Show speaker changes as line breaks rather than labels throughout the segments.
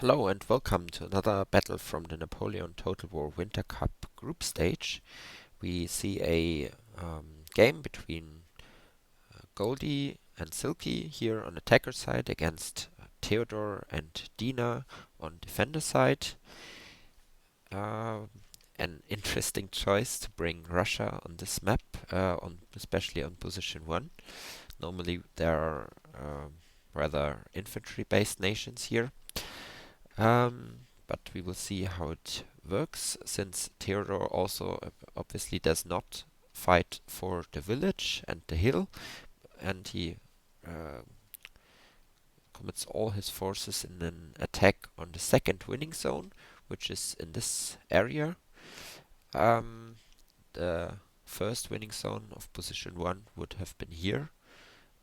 Hello and welcome to another battle from the Napoleon Total War Winter Cup group stage. We see a game between Goldi and Silky here on attacker side against Teodor&Dyna on defender side. An interesting choice to bring Russia on this map, especially on position 1. Normally there are rather infantry-based nations here. But we will see how it works, since Theodore also obviously does not fight for the village and the hill, and he uh, commits all his forces in an attack on the second winning zone, which is in this area. Um, the first winning zone of position 1 would have been here,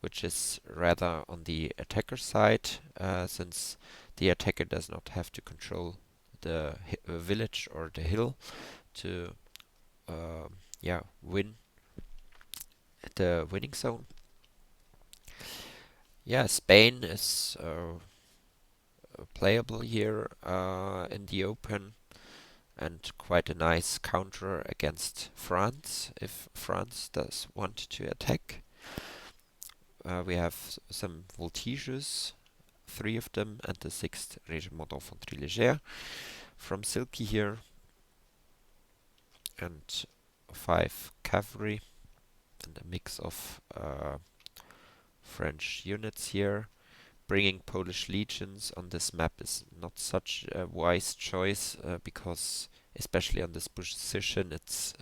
which is rather on the attacker side, since the attacker does not have to control the village or the hill to win the winning zone. Yeah, Spain is playable here in the open, and quite a nice counter against France if France does want to attack. We have some voltiges, 3 of them, and the 6th Régiment d'Infanterie Légère from Silky here, and 5 cavalry, and a mix of French units here. Bringing Polish legions on this map is not such a wise choice, because especially on this position it's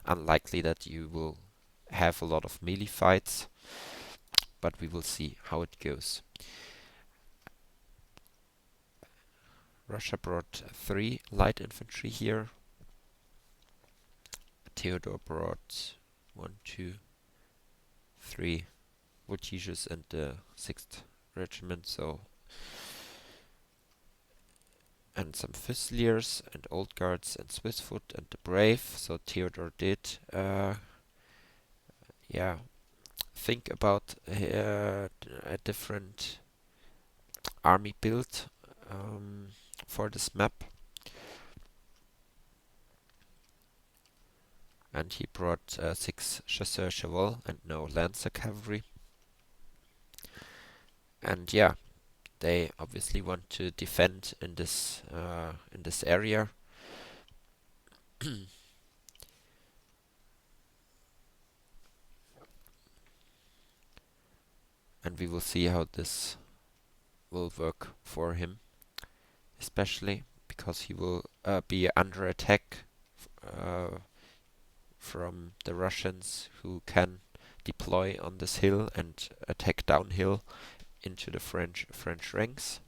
unlikely that you will have a lot of melee fights, but we will see how it goes. Russia brought 3 light infantry here. Theodore brought 1, 2, 3 voltiges and the 6th regiment, and some Fusiliers and Old Guards and Swissfoot and the Brave. So Theodore did think about a different army build for this map, and he brought 6 Chasseurs Cheval and no Lancer cavalry. And yeah, they obviously want to defend in this area. And we will see how this will work for him, especially because he will be under attack from the Russians, who can deploy on this hill and attack downhill into the French ranks.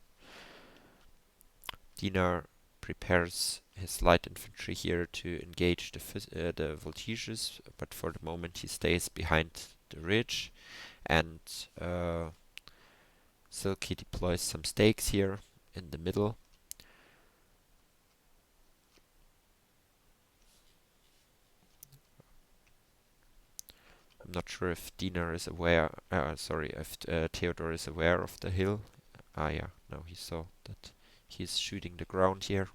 Dinar prepares his light infantry here to engage the voltiges, but for the moment he stays behind the ridge, and Silky deploys some stakes here in the middle. I'm not sure if Dinar is aware, if Theodore is aware of the hill. Yeah, no, he saw that he's shooting the ground here.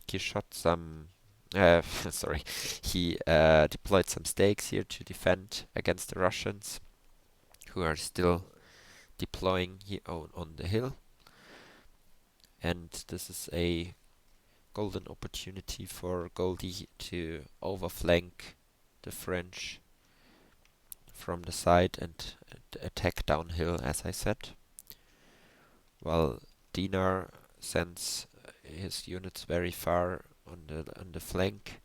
He shot some, sorry, he deployed some stakes here to defend against the Russians, who are still deploying here on the hill. And this is a golden opportunity for Goldi to overflank the French from the side and attack downhill, as I said, while Dinar sends his units very far on the flank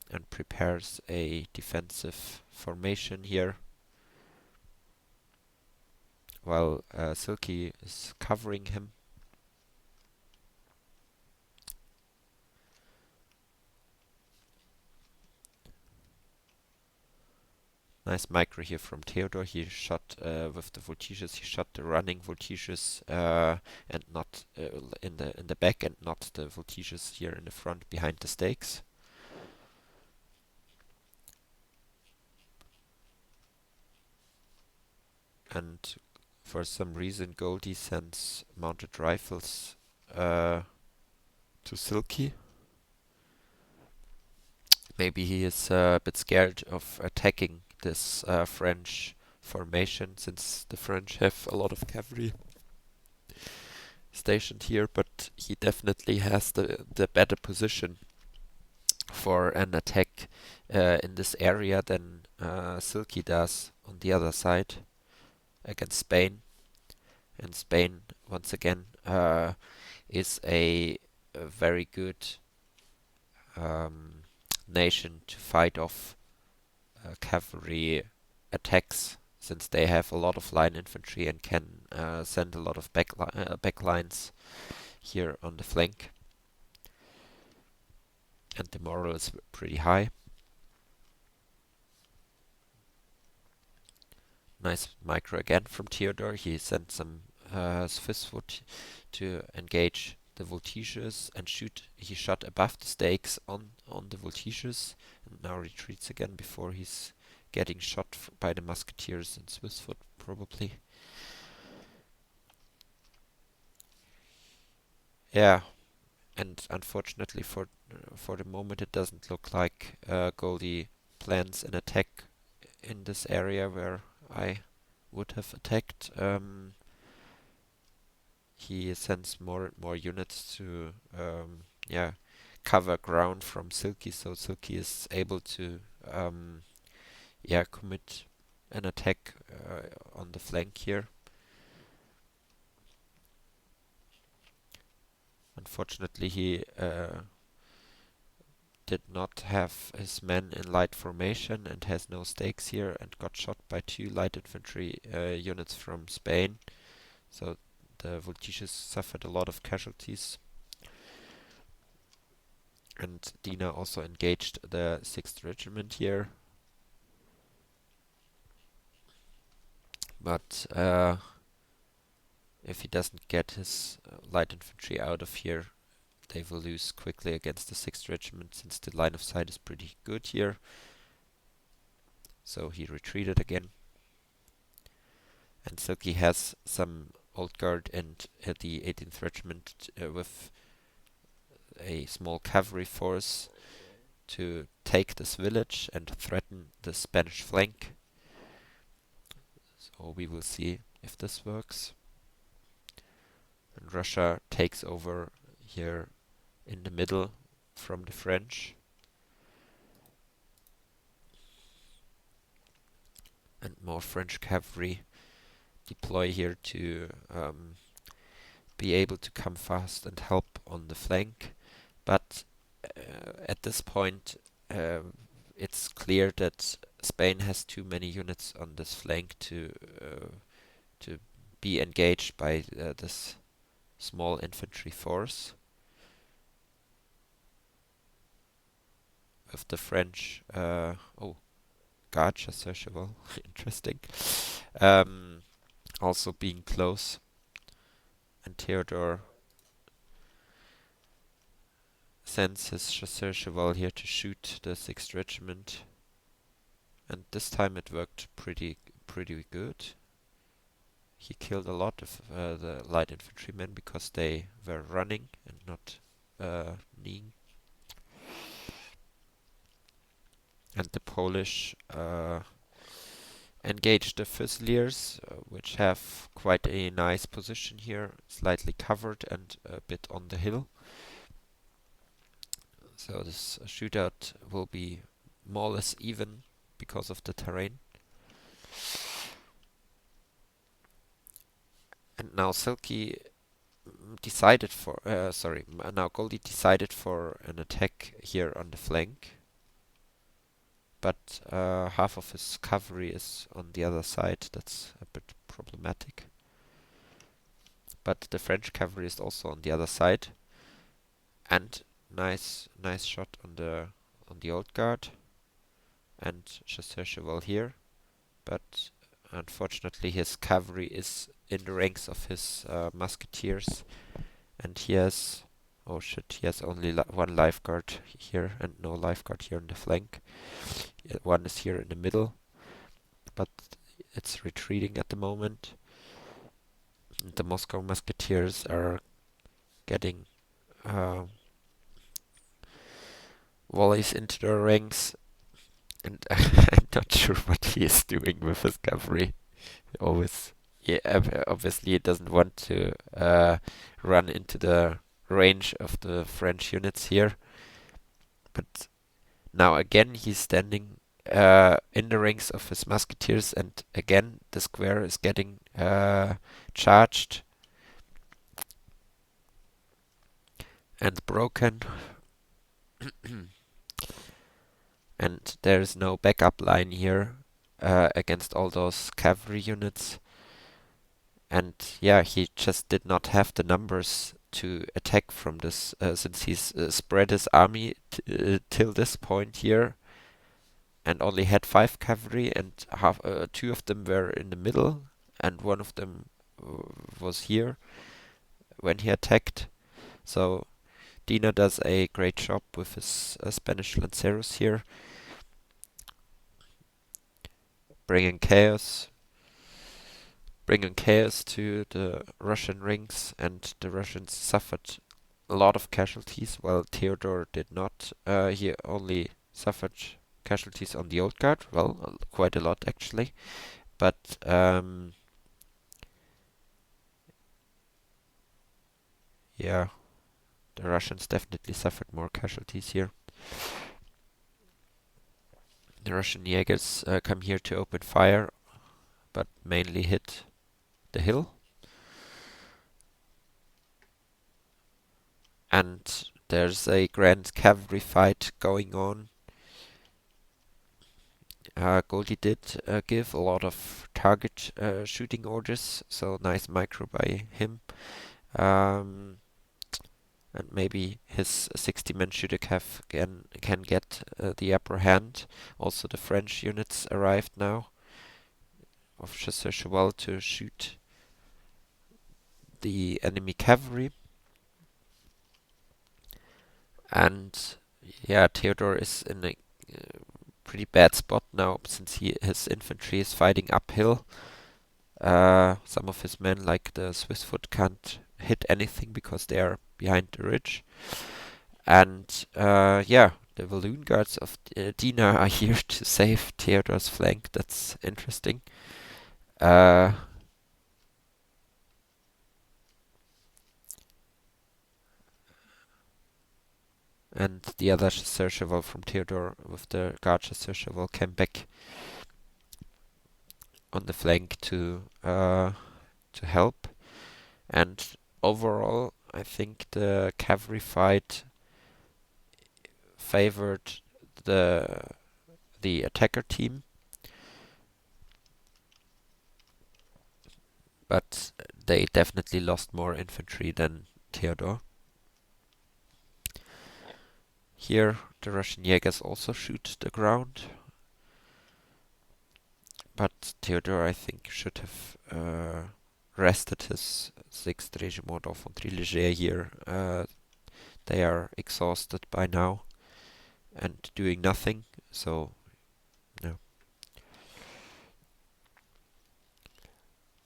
and prepares a defensive formation here, while Silky is covering him. Nice micro here from Theodore. He shot with the voltiges. He shot the running voltiges and not in the back, and not the voltiges here in the front behind the stakes. And For some reason, Goldi sends mounted rifles uh, to Silky. Maybe he is a bit scared of attacking this French formation, since the French have a lot of cavalry stationed here, but he definitely has the better position for an attack in this area than Silky does on the other side against Spain. And Spain, once again, is a very good um, nation to fight off cavalry attacks, since they have a lot of line infantry and can send a lot of backlines here on the flank. And the morale is pretty high. Nice micro again from Teodor. He sent some Swisswood to engage the voltiges and shoot. He shot above the stakes on the voltiges, and now retreats again before he's getting shot by the musketeers in Swisswood, probably. Yeah, and unfortunately for the moment, it doesn't look like Goldi plans an attack in this area where I would have attacked. He sends more units to yeah, cover ground from Silky, so Silky is able to yeah, commit an attack on the flank here. Unfortunately, he did not have his men in light formation and has no stakes here, and got shot by 2 light infantry units from Spain. So the voltiges suffered a lot of casualties. And Dyna also engaged the 6th Regiment here. But if he doesn't get his light infantry out of here, they will lose quickly against the 6th Regiment, since the line of sight is pretty good here. So he retreated again. And Silky has some Old Guard and the 18th Regiment with a small cavalry force to take this village and threaten the Spanish flank. So we will see if this works. And Russia takes over here in the middle from the French. And more French cavalry deploy here to be able to come fast and help on the flank. But at this point, it's clear that Spain has too many units on this flank to be engaged by this small infantry force. With the French, oh, Guard Chasseur Cheval, interesting. Also being close, and Theodore sends his Chasseur Cheval here to shoot the 6th Regiment, and this time it worked pretty good. He killed a lot of the light infantrymen because they were running and not kneeling. And the Polish engaged the Fusiliers, which have quite a nice position here, slightly covered and a bit on the hill. So this shootout will be more or less even because of the terrain. And now Silky decided for, now Goldi decided for an attack here on the flank. But half of his cavalry is on the other side. That's a bit problematic. But the French cavalry is also on the other side. And nice shot on the Old Guard and Chasseur Cheval here. But unfortunately, his cavalry is in the ranks of his musketeers, and he has, oh shit, he has only one lifeguard here and no lifeguard here on the flank. One is here in the middle, but it's retreating at the moment. The Moscow Musketeers are getting uh, volleys into their ranks, and I'm not sure what he is doing with his cavalry. Always, yeah, obviously he doesn't want to run into the range of the French units here. But now again he's standing in the ranks of his musketeers, and again the square is getting charged and broken. And there is no backup line here against all those cavalry units. And yeah, he just did not have the numbers to attack from this, since he's spread his army till this point here, and only had 5 cavalry, and two of them were in the middle, and one of them was here when he attacked. So Dina does a great job with his Spanish Lanceros here, bringing chaos to the Russian ranks, and the Russians suffered a lot of casualties, while Theodore did not. He only suffered casualties on the Old Guard, well, quite a lot actually, but yeah, the Russians definitely suffered more casualties here. The Russian Jaegers come here to open fire, but mainly hit the hill. And there's a grand cavalry fight going on. Goldi did give a lot of target shooting orders, so nice micro by him. Um, and maybe his 60-man shooter cav can get the upper hand. Also, the French units arrived now of Chasseur Cheval to shoot the enemy cavalry. And yeah, Theodore is in a pretty bad spot now, since his infantry is fighting uphill. Some of his men, like the Swiss foot, can't hit anything because they are behind the ridge. And yeah, the Walloon guards of Dina are here to save Theodore's flank. That's interesting. Uh, and the other Chasseur Cheval from Theodore with the guard Chasseur Cheval came back on the flank to help. And overall, I think the cavalry fight favored the attacker team, but they definitely lost more infantry than Theodore. Here, the Russian Jaegers also shoot the ground, but Theodore, I think, should have rested his 6th Regiment d'Infanterie Légère here. They are exhausted by now and doing nothing, so no.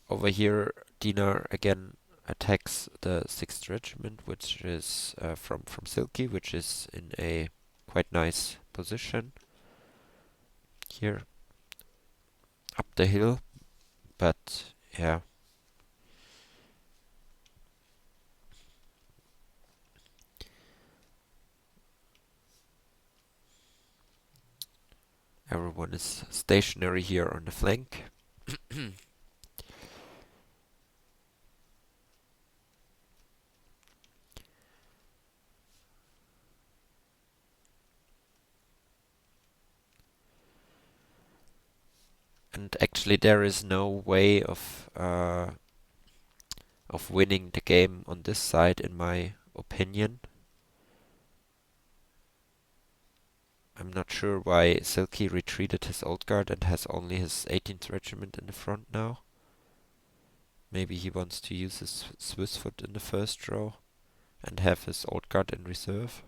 Over here, Dinar again attacks the 6th Regiment, which is from Silky, which is in a quite nice position here up the hill, but yeah. Everyone is stationary here on the flank. And actually there is no way of winning the game on this side, in my opinion. I'm not sure why Silky retreated his old guard and has only his 18th Regiment in the front now. Maybe he wants to use his Swiss foot in the first row and have his old guard in reserve.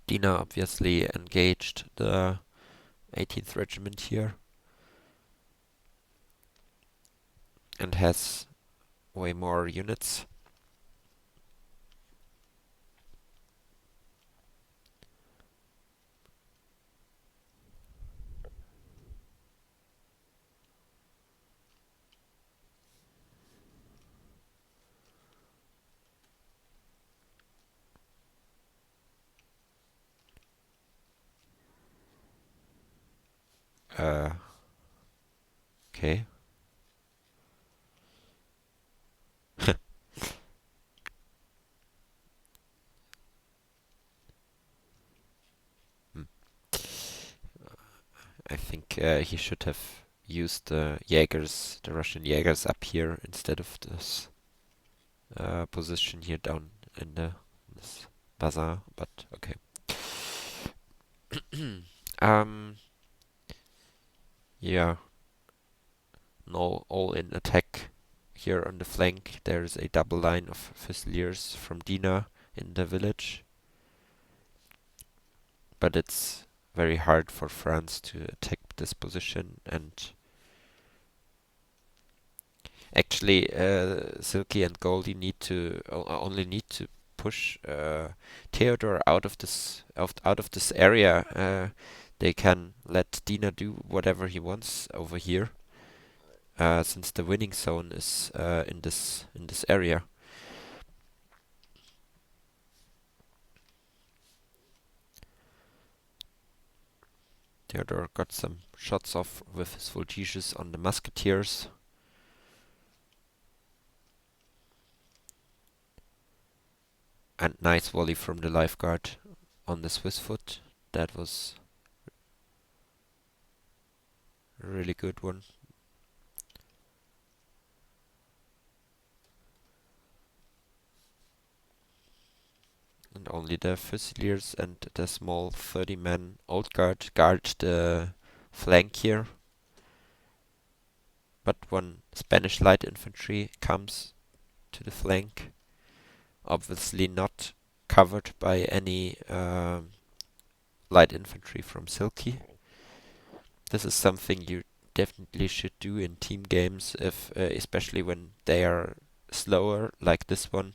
Dina obviously engaged the 18th Regiment here. and has way more units. Uh, okay. Hmm. I think he should have used the Jaegers, the Russian Jaegers up here instead of this position here down in this bazaar, but okay. um, yeah, no all-in attack here on the flank. There's a double line of Fusiliers from Dina in the village, but it's very hard for France to attack this position, and actually Silky and Goldie need to only need to push Theodore out of this area. They can let Dina do whatever he wants over here, since the winning zone is in this area. Theodore got some shots off with his voltiges on the musketeers. And nice volley from the lifeguard on the Swiss foot. That was a really good one. And only the Fusiliers and the small 30-man old guard guard the flank here. But when Spanish light infantry comes to the flank, obviously not covered by any light infantry from Silky. This is something you definitely should do in team games, if especially when they are slower like this one.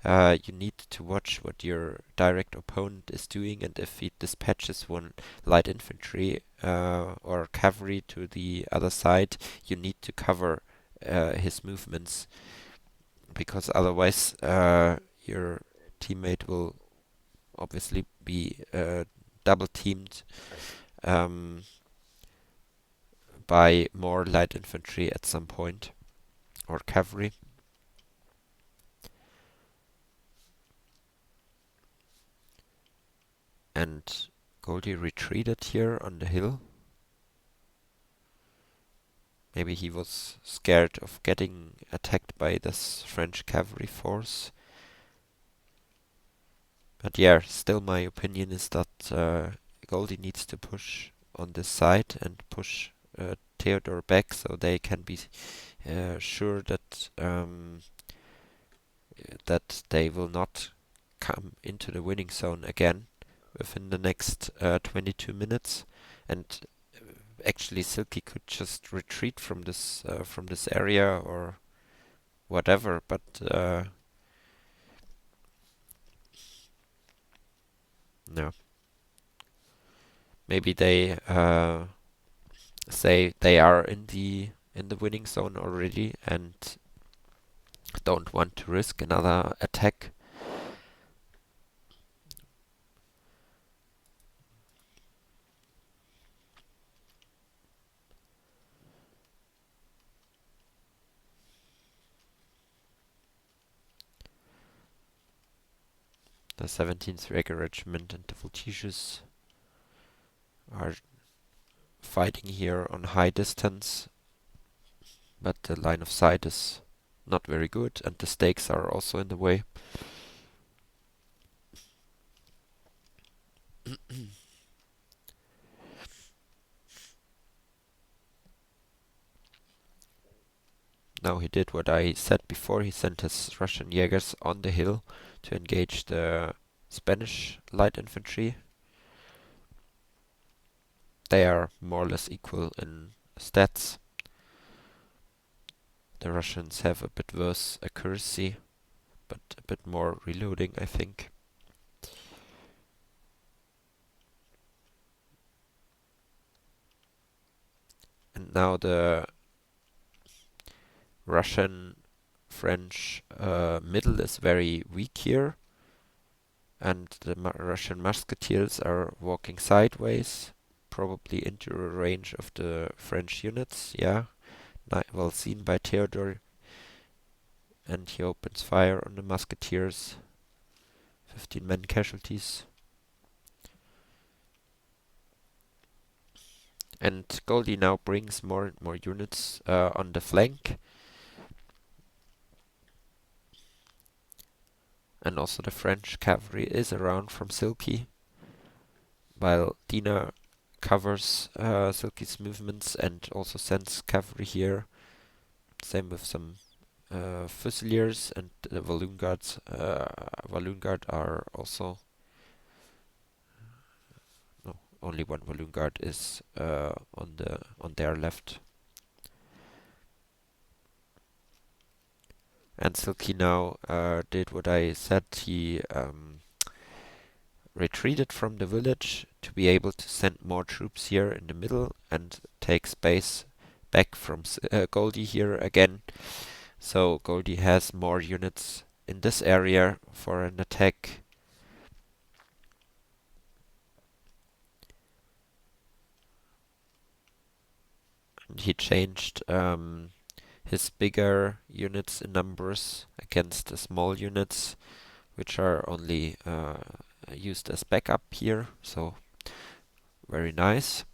You need to watch what your direct opponent is doing, and if he dispatches one light infantry or cavalry to the other side, you need to cover his movements, because otherwise your teammate will obviously be double teamed um, by more light infantry at some point, or cavalry. And Goldie retreated here on the hill. Maybe he was scared of getting attacked by this French cavalry force. But yeah, still my opinion is that Goldie needs to push on this side and push Theodore back, so they can be sure that they will not come into the winning zone again within the next 22 minutes. And actually Silky could just retreat from this area or whatever, but no. Maybe they say they are in the winning zone already and don't want to risk another attack. The 17th Rager Regiment and the Voltiges are fighting here on high distance, but the line of sight is not very good, and the stakes are also in the way. Now he did what I said before. He sent his Russian Jaegers on the hill to engage the Spanish light infantry. They are more or less equal in stats. the Russians have a bit worse accuracy, but a bit more reloading, I think. And now the Russian-French middle is very weak here, and the Russian musketeers are walking sideways, probably into a range of the French units. Yeah, well seen by Theodore, and he opens fire on the musketeers. 15 men casualties. And Goldi now brings more and more units on the flank. And also the French cavalry is around from Silky, while Dina covers Silky's movements and also sends cavalry here. Same with some Fusiliers, and the Walloon Guards. Walloon Guard are also... No, only one Walloon Guard is on their left. And Silky now did what I said. He retreated from the village to be able to send more troops here in the middle and take space back from Goldi here again. So Goldi has more units in this area for an attack. And he changed his bigger units in numbers against the small units, which are only used as backup here. So very nice.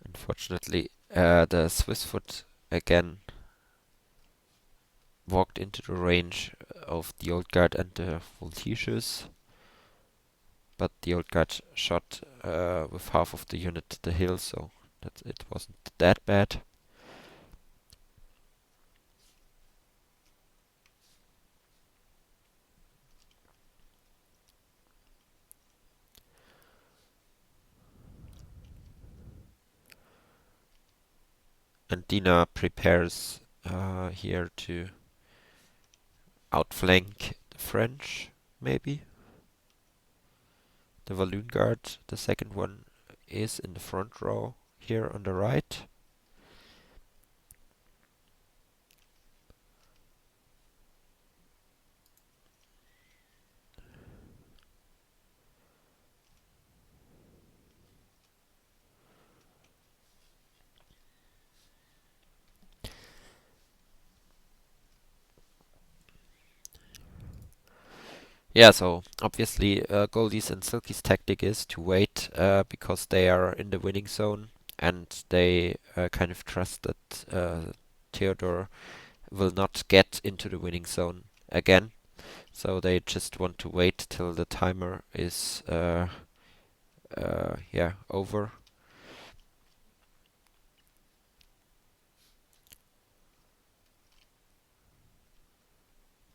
Unfortunately, the Swiss foot again walked into the range of the Old Guard and the Voltigeurs, but the Old Guard shot with half of the unit to the hill, so that it wasn't that bad. And Dina prepares here to outflank the French, maybe. The Walloon Guard, the second one, is in the front row here on the right. Yeah, so obviously Goldi's and Silky's tactic is to wait because they are in the winning zone, and they kind of trust that Theodore will not get into the winning zone again. So they just want to wait till the timer is over.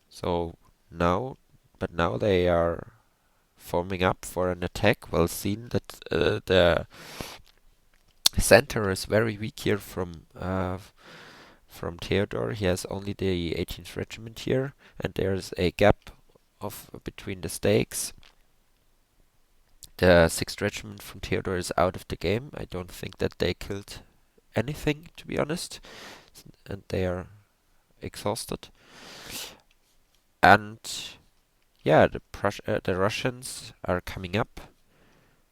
So now, but now they are forming up for an attack. Well seen that the center is very weak here from Theodore. He has only the 18th Regiment here, and there's a gap of between the stakes. The 6th Regiment from Theodore is out of the game. I don't think that they killed anything, to be honest, and they are exhausted. And yeah, the Russians are coming up.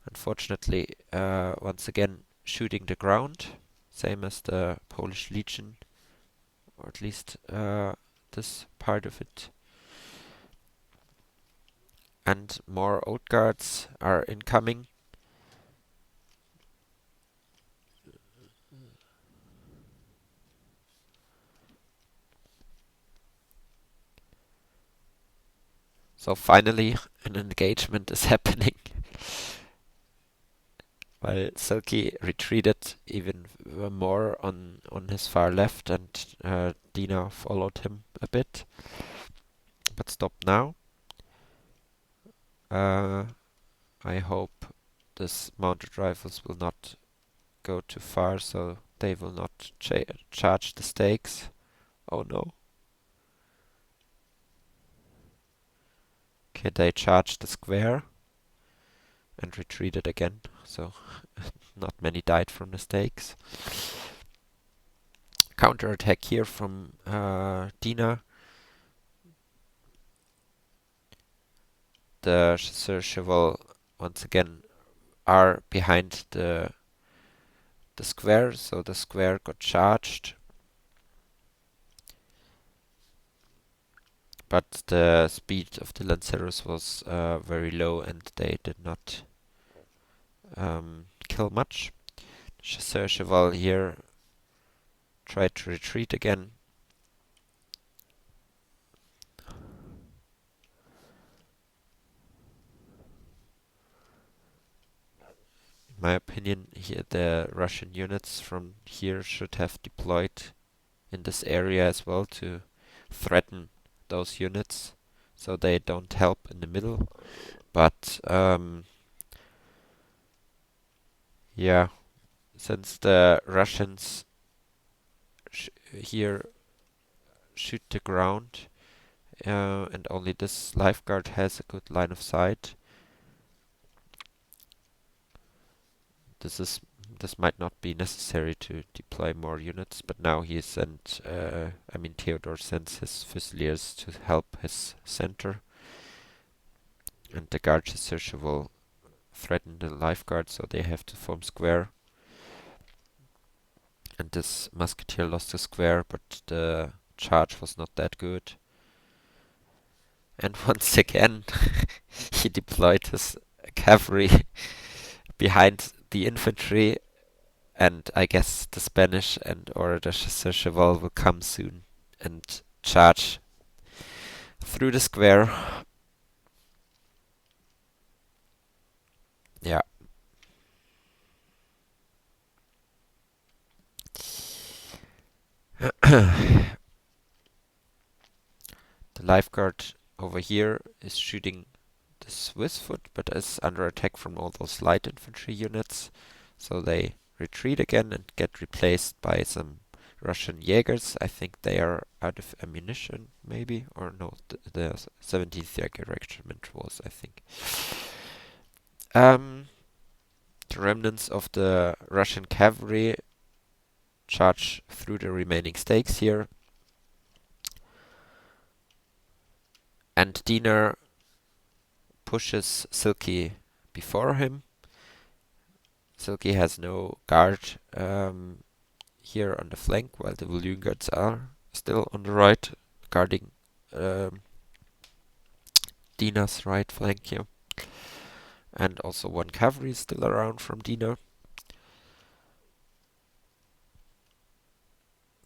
Unfortunately, once again shooting the ground, same as the Polish Legion, or at least this part of it. And more Old Guards are incoming. So finally, an engagement is happening. While Silky retreated even more on his far left, and Dina followed him a bit, but stopped now. I hope this mounted rifles will not go too far, so they will not charge the stakes. Oh no. Okay, they charged the square and retreated again, so not many died from the stakes. Counterattack here from Dina. The Chasseur-Cheval once again are behind the square, so the square got charged. But the speed of the Lanceros was very low and they did not kill much. Chasseur-Cheval here tried to retreat again. In my opinion, here the Russian units from here should have deployed in this area as well to threaten those units so they don't help in the middle. But yeah, since the Russians here shoot the ground and only this lifeguard has a good line of sight, this might not be necessary to deploy more units, but now he sent, Theodor sends his Fusiliers to help his center, and the guard Chasseur will threaten the lifeguard, so they have to form square. And this musketeer lost the square, but the charge was not that good. And once again, he deployed his cavalry behind the infantry, and I guess the Spanish and or the Chasseur-Cheval will come soon and charge through the square. Yeah. The lifeguard over here is shooting the Swiss foot, but is under attack from all those light infantry units. So they retreat again and get replaced by some Russian Jaegers. I think they are out of ammunition, maybe, or no, the 17th Jaeger Regiment was, I think. The remnants of the Russian cavalry charge through the remaining stakes here. And Diener pushes Silky before him. Silky has no guard here on the flank, while the Walloon guards are still on the right, guarding Dina's right flank here. And also one cavalry is still around from Dina.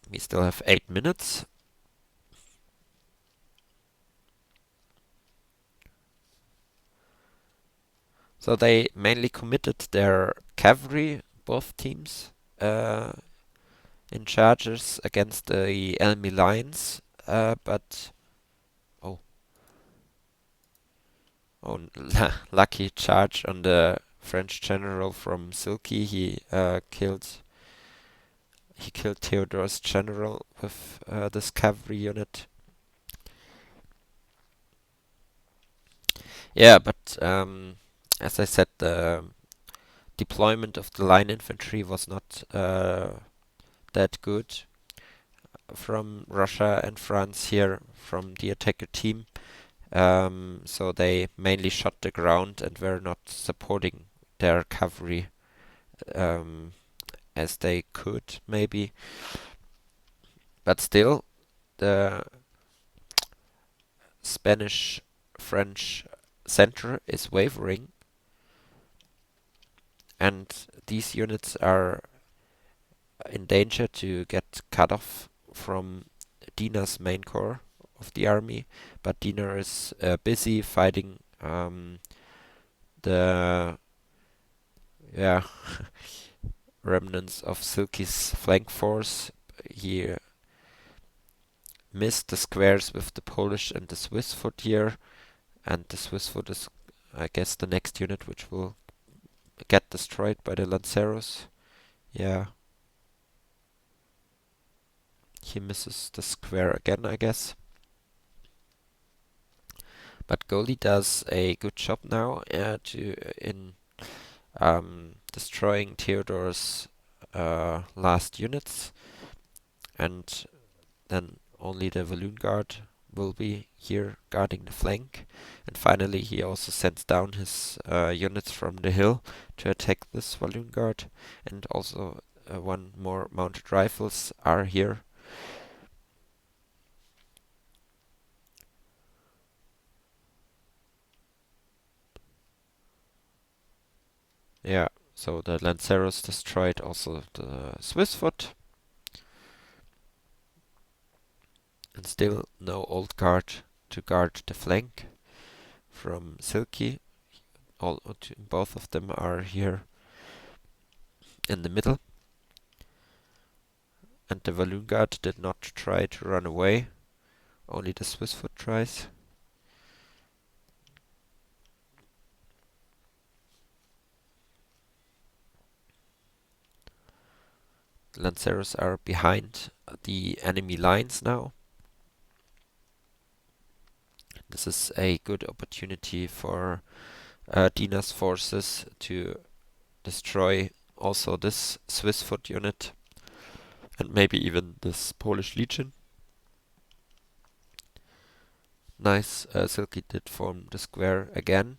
We still have 8 minutes. So they mainly committed their cavalry, both teams, in charges against the enemy lines, but lucky charge on the French general from Silky. He killed Theodor's general with this cavalry unit. Yeah, but as I said, the deployment of the line infantry was not that good from Russia and France here, from the attacker team. So they mainly shot the ground and were not supporting their cavalry as they could, maybe. But still, the Spanish-French center is wavering, and these units are in danger to get cut off from Dina's main corps of the army. But Dina is busy fighting the remnants of Silky's flank force. He missed the squares with the Polish and the Swiss foot here, and the Swiss foot is I guess the next unit which will get destroyed by the Lanceros. Yeah. He misses the square again, I guess. But Goldi does a good job now in destroying Theodor's last units, and then only the Balloon Guard will be here guarding the flank. And finally, he also sends down his units from the hill to attack this Balloon Guard, and also one more mounted rifles are here. Yeah, so the Lanceros destroyed also the Swiss foot. And still no old guard to guard the flank from Silky. Both of them are here in the middle. And the Balloon Guard did not try to run away. Only the Swiss foot tries. Lanceros are behind the enemy lines now. This is a good opportunity for Dyna's forces to destroy also this Swiss foot unit and maybe even this Polish Legion. Nice, Silky did form the square again.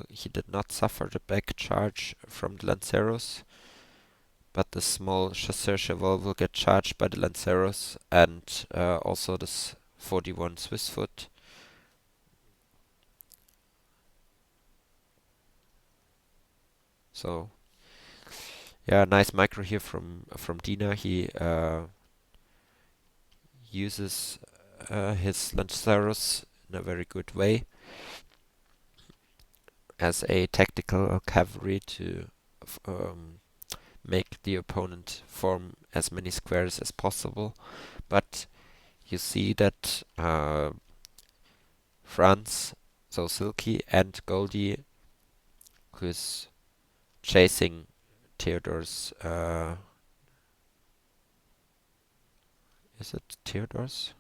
He did not suffer the back charge from the Lanceros, but the small chasseur cheval will get charged by the Lanceros, and also this 41 Swiss foot. So yeah, nice micro here from Dyna. He uses his Lanceros in a very good way as a tactical cavalry to make the opponent form as many squares as possible. But you see that Franz, so Silky, and Goldi, who is chasing Theodor's, is it Theodor's?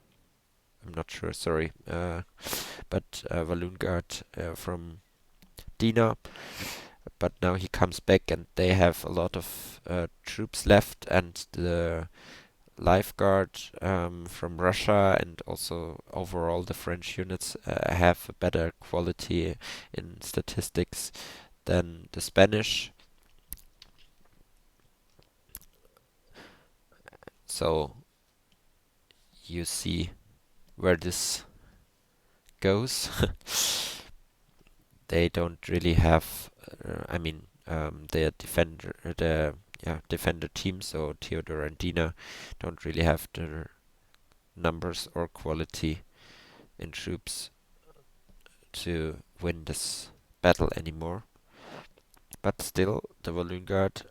I'm not sure, sorry. But Balloon Guard from Dyna. But now he comes back and they have a lot of troops left, and the Lifeguard from Russia and also overall the French units have a better quality in statistics than the Spanish. So you see where this goes. They don't really have, defender team, so Teodor&Dyna don't really have the numbers or quality in troops to win this battle anymore. But still, the Balloon Guard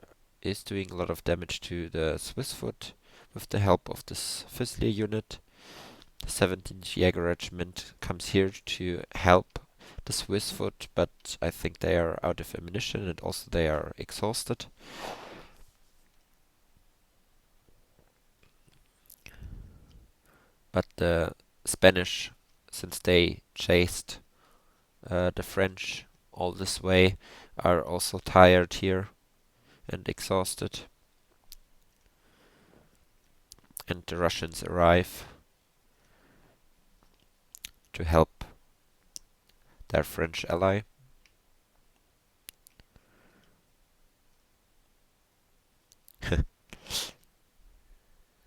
is doing a lot of damage to the Swiss foot with the help of this Fusilier unit. The 17th Jäger Regiment comes here to help the Swiss foot, but I think they are out of ammunition and also they are exhausted. But the Spanish, since they chased the French all this way, are also tired here and exhausted. And the Russians arrive to help their French ally.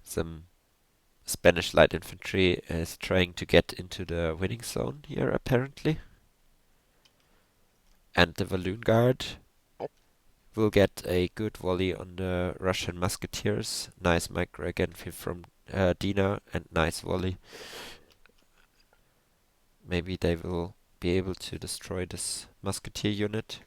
Some Spanish light infantry is trying to get into the winning zone here, apparently. And the Balloon Guard will get a good volley on the Russian musketeers. Nice micro again from Dyna, and nice volley. Maybe they will be able to destroy this musketeer unit.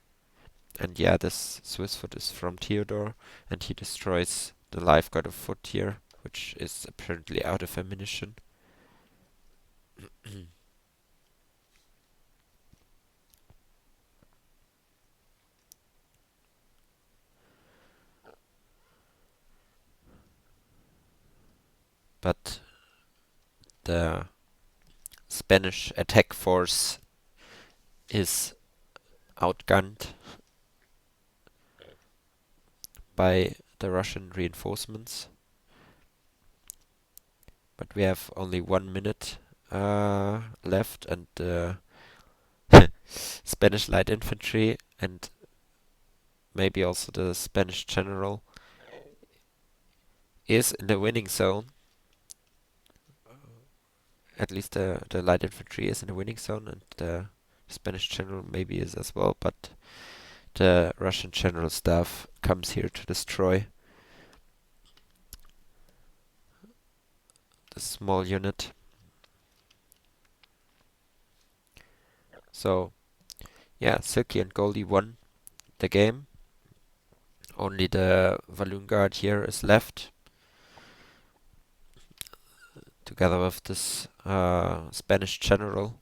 And yeah, this Swiss foot is from Teodor, and he destroys the Lifeguard of foot here, which is apparently out of ammunition. but the Spanish attack force is outgunned by the Russian reinforcements. But we have only 1 minute left, and Spanish light infantry and maybe also the Spanish general is in the winning zone. At least the light infantry is in the winning zone, and the Spanish general maybe is as well, but the Russian general staff comes here to destroy the small unit. So yeah, Silky and Goldi won the game. Only the Walloon Guard here is left, together with this Spanish general.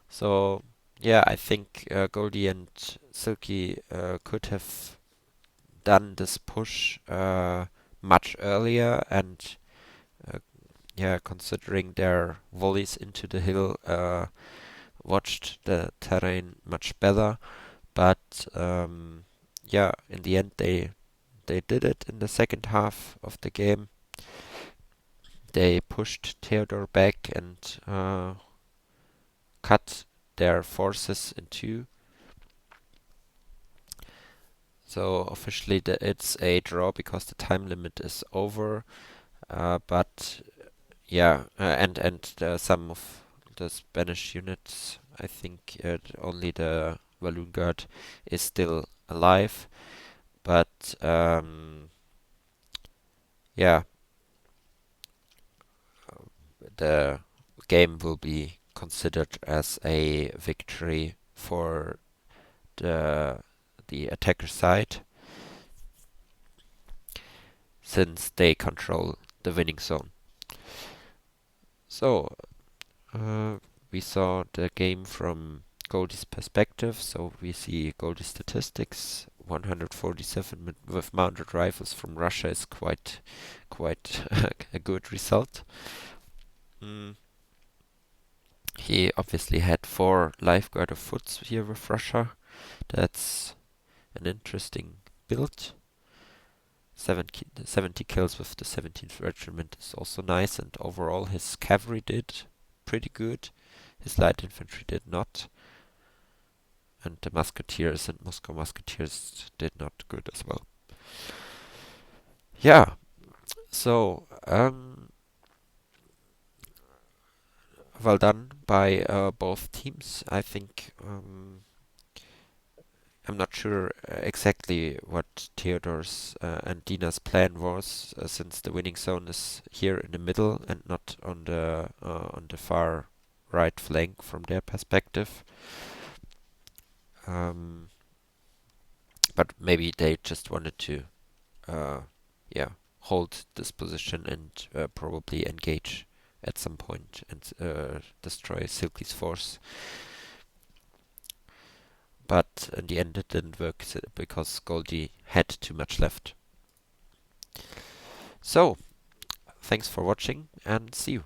So yeah, I think Goldi and Silky could have done this push much earlier, and yeah, considering their volleys into the hill, watched the terrain much better. But yeah, in the end they did it in the second half of the game. They pushed Theodor back and cut their forces in two. So officially it's a draw because the time limit is over. But yeah, and some of the Spanish units, I think only the Walloon Guard is still alive. But yeah, the game will be considered as a victory for the attacker side, since they control the winning zone. So we saw the game from Goldi's perspective. So we see Goldi's statistics. 147 with mounted rifles from Russia is quite a good result. He obviously had 4 lifeguard of foots here with Russia. That's an interesting build. 70 kills with the 17th Regiment is also nice, and overall his cavalry did pretty good. His light infantry did not. And the musketeers and Moscow musketeers did not good as well. Yeah, so well done by both teams. I think I'm not sure exactly what Theodor's and Dina's plan was, since the winning zone is here in the middle and not on the far right flank from their perspective. But maybe they just wanted to, yeah, hold this position and probably engage at some point and destroy Silky's force. But in the end it didn't work because Goldi had too much left. So, thanks for watching and see you.